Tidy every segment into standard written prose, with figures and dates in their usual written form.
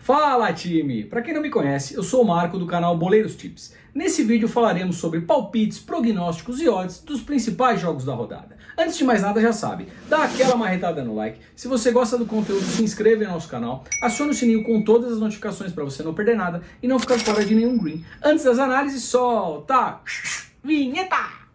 Fala time! Para quem não me conhece, eu sou o Marco do canal Boleiros Tips. Nesse vídeo falaremos sobre palpites, prognósticos e odds dos principais jogos da rodada. Antes de mais nada, já sabe, dá aquela marretada no like. Se você gosta do conteúdo, se inscreva no nosso canal, acione o sininho com todas as notificações para você não perder nada e não ficar fora de nenhum green. Antes das análises, solta! Vinheta!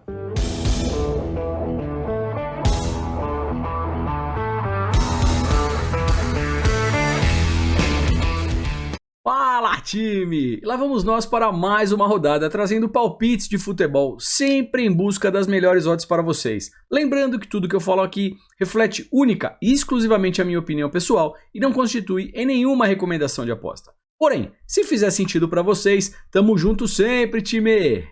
Fala time! Lá vamos nós para mais uma rodada, trazendo palpites de futebol, sempre em busca das melhores odds para vocês. Lembrando que tudo que eu falo aqui reflete única e exclusivamente a minha opinião pessoal e não constitui em nenhuma recomendação de aposta. Porém, se fizer sentido para vocês, tamo junto sempre, time!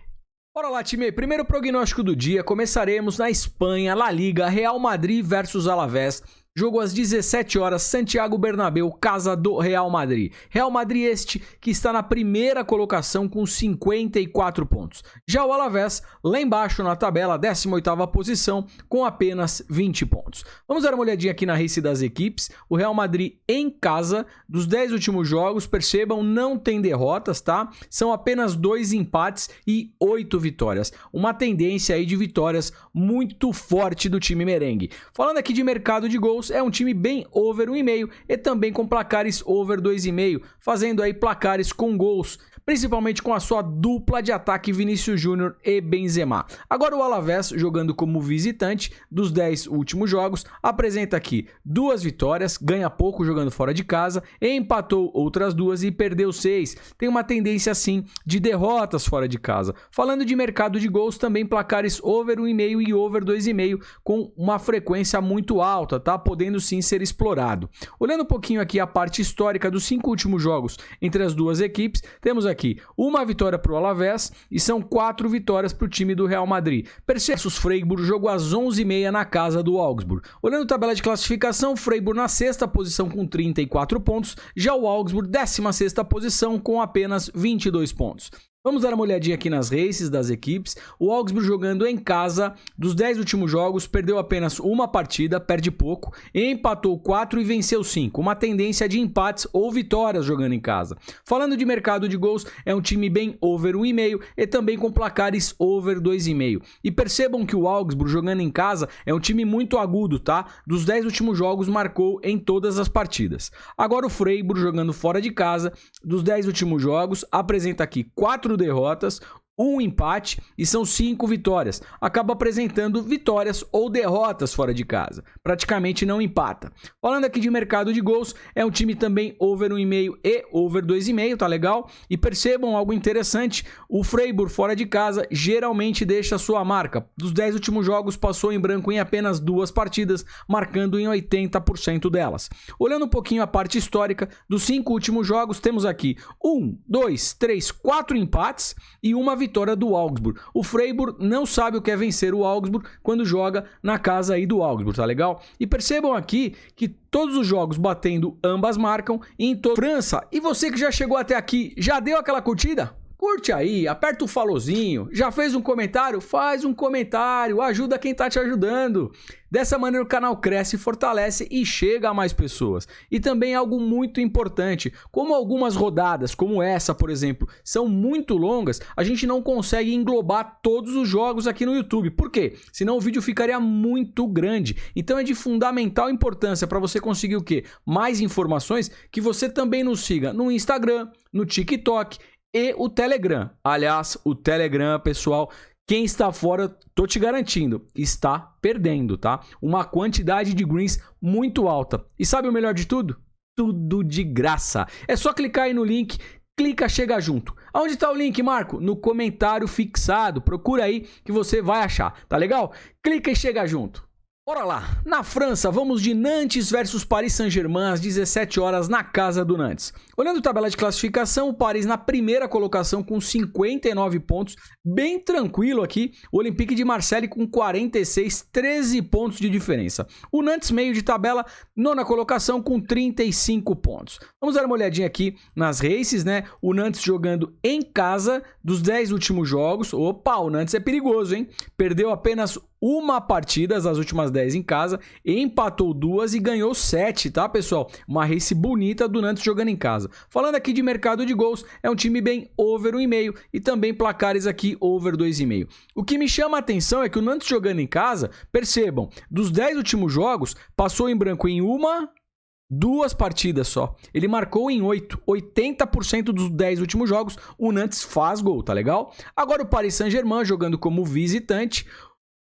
Bora lá, time! Primeiro prognóstico do dia, começaremos na Espanha, La Liga, Real Madrid versus Alavés. Jogo às 17 horas, Santiago Bernabéu, casa do Real Madrid. Real Madrid este que está na primeira colocação com 54 pontos. Já o Alavés, lá embaixo na tabela, 18ª posição, com apenas 20 pontos. Vamos dar uma olhadinha aqui na race das equipes. O Real Madrid em casa, dos 10 últimos jogos, percebam, não tem derrotas, tá? São apenas 2 empates e 8 vitórias. Uma tendência aí de vitórias muito forte do time merengue. Falando aqui de mercado de gols, é um time bem over 1,5 e também com placares over 2,5, fazendo aí placares com gols, principalmente com a sua dupla de ataque Vinícius Júnior e Benzema. Agora o Alavés, jogando como visitante, dos 10 últimos jogos, apresenta aqui 2 vitórias, ganha pouco jogando fora de casa, empatou outras 2 e perdeu 6. Tem uma tendência assim de derrotas fora de casa. Falando de mercado de gols, também placares over 1,5 e over 2,5 com uma frequência muito alta, tá? Podendo sim ser explorado. Olhando um pouquinho aqui a parte histórica dos 5 últimos jogos entre as duas equipes, temos aqui uma vitória para o Alavés e são 4 vitórias para o time do Real Madrid. Versus Freiburg, jogo às 11h30 na casa do Augsburg. Olhando a tabela de classificação, Freiburg na 6ª posição com 34 pontos, já o Augsburg 16ª posição com apenas 22 pontos. Vamos dar uma olhadinha aqui nas races das equipes. O Augsburg jogando em casa, dos 10 últimos jogos, perdeu apenas uma partida, perde pouco, empatou 4 e venceu 5. Uma tendência de empates ou vitórias jogando em casa. Falando de mercado de gols, é um time bem over 1,5 e também com placares over 2,5. E percebam que o Augsburg jogando em casa é um time muito agudo, tá? Dos 10 últimos jogos marcou em todas as partidas. Agora o Freiburg jogando fora de casa, dos 10 últimos jogos, apresenta aqui 4 derrotas, 1 empate e são 5 vitórias. Acaba apresentando vitórias ou derrotas fora de casa. Praticamente não empata. Falando aqui de mercado de gols, é um time também over 1,5 e over 2,5, tá legal? E percebam algo interessante, o Freiburg fora de casa geralmente deixa a sua marca. Dos 10 últimos jogos passou em branco em apenas 2 partidas, marcando em 80% delas. Olhando um pouquinho a parte histórica, dos 5 últimos jogos temos aqui 1, 2, 3, 4 empates e uma vitória do Augsburg. O Freiburg não sabe o que é vencer o Augsburg quando joga na casa aí do Augsburg, tá legal? E percebam aqui que todos os jogos batendo ambas marcam em toda a França. E você que já chegou até aqui, já deu aquela curtida? Curte aí, aperta o followzinho, já fez um comentário? Faz um comentário, ajuda quem tá te ajudando. Dessa maneira o canal cresce, fortalece e chega a mais pessoas. E também algo muito importante, como algumas rodadas, como essa por exemplo, são muito longas, a gente não consegue englobar todos os jogos aqui no YouTube. Por quê? Senão o vídeo ficaria muito grande. Então é de fundamental importância para você conseguir o quê? Mais informações, que você também nos siga no Instagram, no TikTok e o Telegram. Aliás, o Telegram, pessoal, quem está fora, tô te garantindo, está perdendo, tá? Uma quantidade de greens muito alta. E sabe o melhor de tudo? Tudo de graça. É só clicar aí no link, clica, chega junto. Aonde está o link, Marco? No comentário fixado. Procura aí que você vai achar, tá legal? Clica e chega junto. Bora lá, na França, vamos de Nantes versus Paris Saint-Germain às 17 horas na casa do Nantes. Olhando a tabela de classificação, o Paris na primeira colocação com 59 pontos, bem tranquilo aqui. O Olympique de Marseille com 46, 13 pontos de diferença. O Nantes meio de tabela, nona colocação com 35 pontos. Vamos dar uma olhadinha aqui nas races, né? O Nantes jogando em casa dos 10 últimos jogos. Opa, o Nantes é perigoso, hein? Perdeu apenas uma partida das últimas 10 em casa, empatou 2 e ganhou 7, tá, pessoal? Uma race bonita do Nantes jogando em casa. Falando aqui de mercado de gols, é um time bem over 1,5 e também placares aqui over 2,5. O que me chama a atenção é que o Nantes jogando em casa, percebam, dos 10 últimos jogos, passou em branco em 2 partidas só. Ele marcou em 8. 80% dos 10 últimos jogos, o Nantes faz gol, tá legal? Agora o Paris Saint-Germain jogando como visitante.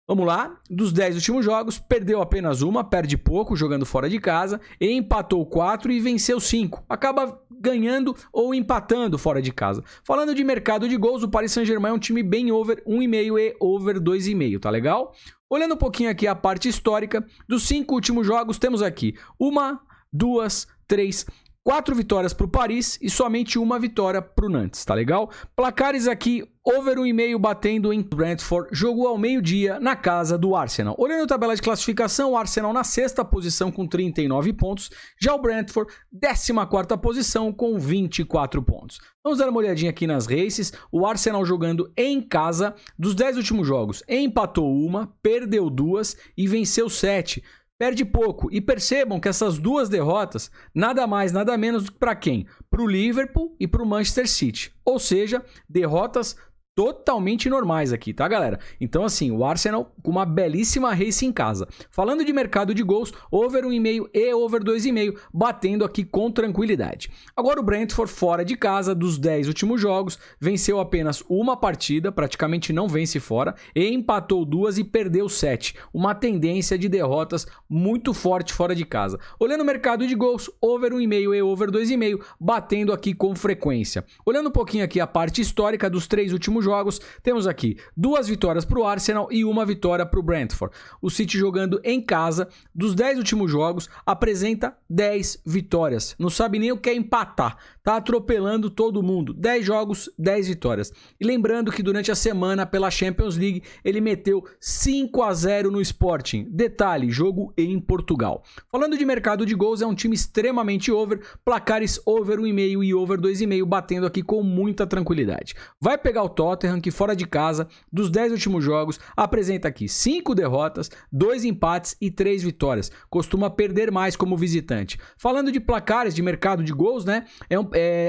Vamos lá, dos 10 últimos jogos, perdeu apenas uma, perde pouco jogando fora de casa, empatou 4 e venceu 5. Acaba ganhando ou empatando fora de casa. Falando de mercado de gols, o Paris Saint-Germain é um time bem over 1,5 e over 2,5, tá legal? Olhando um pouquinho aqui a parte histórica, dos 5 últimos jogos, temos aqui 1, 2, 3, 4 vitórias para o Paris e somente uma vitória para o Nantes, tá legal? Placares aqui, over 1,5 batendo em Brentford, jogou ao meio-dia na casa do Arsenal. Olhando a tabela de classificação, o Arsenal na 6ª posição com 39 pontos, já o Brentford, 14ª posição com 24 pontos. Vamos dar uma olhadinha aqui nas races, o Arsenal jogando em casa, dos 10 últimos jogos, empatou 1, perdeu 2 e venceu 7. Perde pouco. E percebam que essas 2 derrotas, nada mais, nada menos do que para quem? Para o Liverpool e para o Manchester City. Ou seja, derrotas totalmente normais aqui, tá, galera? Então, assim, o Arsenal com uma belíssima race em casa. Falando de mercado de gols, over 1,5 e over 2,5, batendo aqui com tranquilidade. Agora o Brentford fora de casa, dos 10 últimos jogos, venceu apenas uma partida, praticamente não vence fora, e empatou 2 e perdeu 7. Uma tendência de derrotas muito forte fora de casa. Olhando o mercado de gols, over 1,5 e over 2,5, batendo aqui com frequência. Olhando um pouquinho aqui a parte histórica dos 3 últimos jogos, temos aqui 2 vitórias para o Arsenal e uma vitória para o Brentford. O City jogando em casa, dos 10 últimos jogos, apresenta 10 vitórias. Não sabe nem o que é empatar. Tá atropelando todo mundo. 10 jogos, 10 vitórias. E lembrando que durante a semana, pela Champions League, ele meteu 5-0 no Sporting. Detalhe, jogo em Portugal. Falando de mercado de gols, é um time extremamente over. Placares over 1,5 e over 2,5, batendo aqui com muita tranquilidade. Vai pegar o Tottenham, que fora de casa, dos 10 últimos jogos, apresenta aqui 5 derrotas, 2 empates e 3 vitórias. Costuma perder mais como visitante. Falando de placares de mercado de gols, né?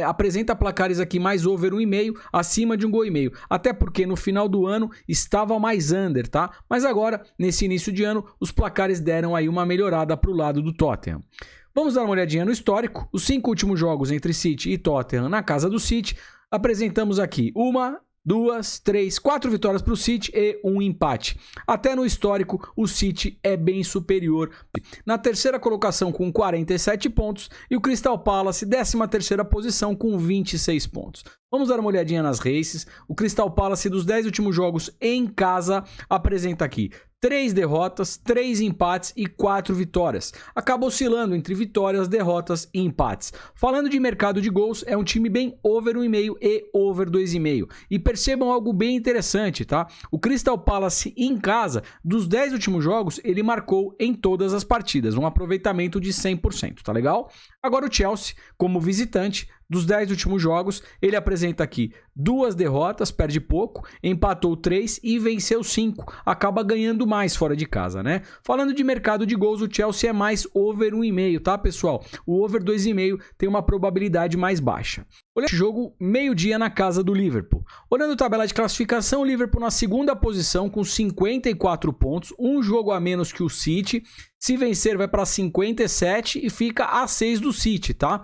Apresenta placares aqui mais over 1,5, acima de 1,5 gol. Até porque no final do ano estava mais under, tá? Mas agora, nesse início de ano, os placares deram aí uma melhorada para o lado do Tottenham. Vamos dar uma olhadinha no histórico. Os 5 últimos jogos entre City e Tottenham na casa do City, apresentamos aqui 1, 2, 3, 4 vitórias para o City e um empate. Até no histórico, o City é bem superior. Na terceira colocação com 47 pontos e o Crystal Palace, 13ª posição com 26 pontos. Vamos dar uma olhadinha nas races. O Crystal Palace dos 10 últimos jogos em casa apresenta aqui 3 derrotas, 3 empates e 4 vitórias. Acaba oscilando entre vitórias, derrotas e empates. Falando de mercado de gols, é um time bem over 1,5 e over 2,5. E percebam algo bem interessante, tá? O Crystal Palace em casa, dos 10 últimos jogos, ele marcou em todas as partidas. Um aproveitamento de 100%, tá legal? Agora o Chelsea, como visitante, dos 10 últimos jogos, ele apresenta aqui 2 derrotas, perde pouco, empatou 3 e venceu 5. Acaba ganhando mais fora de casa, né? Falando de mercado de gols, o Chelsea é mais over 1,5, tá, pessoal? O over 2,5 tem uma probabilidade mais baixa. Olhando o jogo, meio-dia na casa do Liverpool. Olhando a tabela de classificação, o Liverpool na 2ª posição com 54 pontos, um jogo a menos que o City. Se vencer, vai para 57 e fica a 6 do City, tá?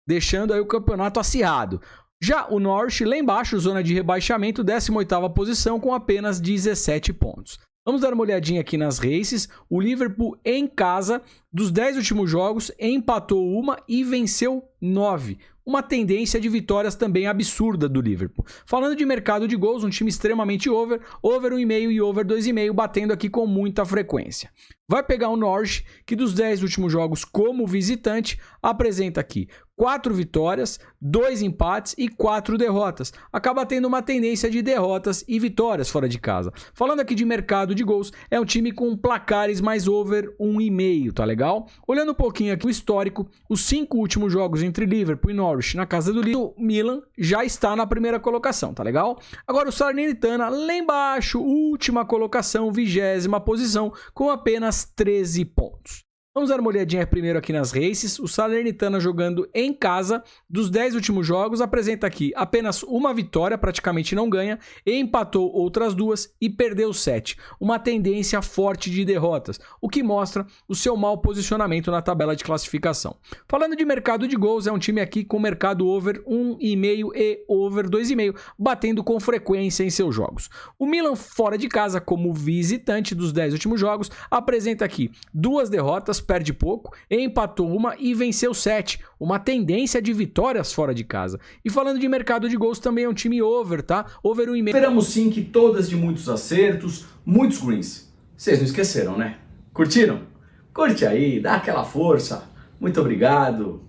Deixando aí o campeonato acirrado. Já o Norwich, lá embaixo, zona de rebaixamento, 18ª posição com apenas 17 pontos. Vamos dar uma olhadinha aqui nas races. O Liverpool em casa, dos 10 últimos jogos, empatou 1 e venceu 9. Uma tendência de vitórias também absurda do Liverpool. Falando de mercado de gols, um time extremamente over 1,5 e over 2,5, batendo aqui com muita frequência. Vai pegar o Norwich, que dos 10 últimos jogos como visitante, apresenta aqui 4 vitórias, 2 empates e 4 derrotas. Acaba tendo uma tendência de derrotas e vitórias fora de casa. Falando aqui de mercado de gols, é um time com placares mais over 1,5, tá legal? Olhando um pouquinho aqui o histórico, os 5 últimos jogos entre Liverpool e Norwich na casa do Milan já está na primeira colocação, tá legal? Agora o Salernitana lá embaixo, última colocação, 20ª posição, com apenas 13 pontos. Vamos dar uma olhadinha primeiro aqui nas races. O Salernitana jogando em casa, dos 10 últimos jogos, apresenta aqui apenas uma vitória, praticamente não ganha, empatou outras 2 e perdeu 7. Uma tendência forte de derrotas, o que mostra o seu mau posicionamento na tabela de classificação. Falando de mercado de gols, é um time aqui com mercado over 1,5 e over 2,5, batendo com frequência em seus jogos. O Milan fora de casa, como visitante dos 10 últimos jogos, apresenta aqui 2 derrotas, perde pouco, empatou uma e venceu 7. Uma tendência de vitórias fora de casa. E falando de mercado de gols, também é um time over, tá? Over 1,5. Esperamos sim que todas de muitos acertos, muitos greens. Vocês não esqueceram, né? Curtiram? Curte aí, dá aquela força. Muito obrigado.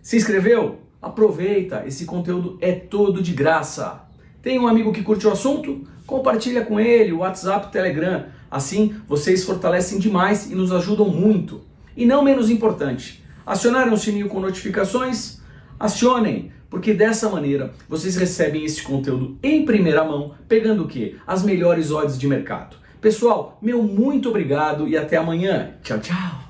Se inscreveu? Aproveita, esse conteúdo é todo de graça. Tem um amigo que curte o assunto? Compartilha com ele, o WhatsApp, o Telegram. Assim, vocês fortalecem demais e nos ajudam muito. E não menos importante, acionaram o sininho com notificações? Acionem, porque dessa maneira vocês recebem esse conteúdo em primeira mão, pegando o quê? As melhores odds de mercado. Pessoal, meu muito obrigado e até amanhã. Tchau, tchau.